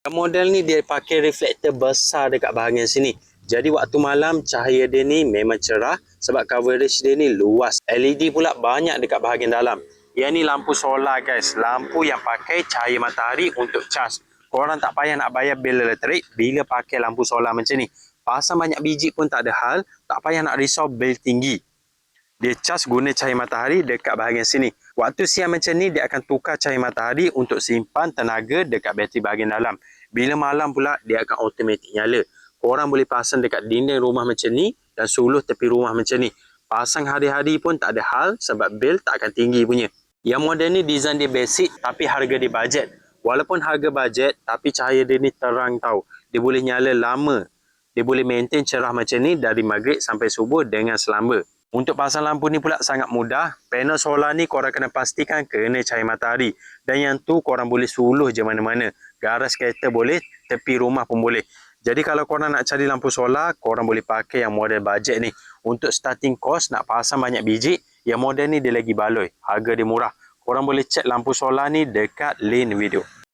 Model ni dia pakai reflektor besar dekat bahagian sini. Jadi waktu malam cahaya dia ni memang cerah sebab coverage dia ni luas. LED pula banyak dekat bahagian dalam. Yang ni lampu solar guys. Lampu yang pakai cahaya matahari untuk cas. Korang tak payah nak bayar bil elektrik bila pakai lampu solar macam ni. Pasang banyak biji pun tak ada hal. Tak payah nak risau bil tinggi. Dia cas guna cahaya matahari dekat bahagian sini. Waktu siang macam ni, dia akan tukar cahaya matahari untuk simpan tenaga dekat bateri bahagian dalam. Bila malam pula, dia akan automatik nyala. Korang boleh pasang dekat dinding rumah macam ni dan suluh tepi rumah macam ni. Pasang hari-hari pun tak ada hal sebab bil tak akan tinggi punya. Yang model ni design dia basic tapi harga dia bajet. Walaupun harga bajet, tapi cahaya dia ni terang tau. Dia boleh nyala lama. Dia boleh maintain cerah macam ni dari maghrib sampai subuh dengan selamba. Untuk pasang lampu ni pula sangat mudah. Panel solar ni korang kena pastikan kena cahaya matahari. Dan yang tu korang boleh suluh je mana-mana. Garas kereta boleh, tepi rumah pun boleh. Jadi kalau korang nak cari lampu solar, korang boleh pakai yang model bajet ni. Untuk starting cost nak pasang banyak biji, yang model ni dia lagi baloi. Harga dia murah. Korang boleh cek lampu solar ni dekat link video.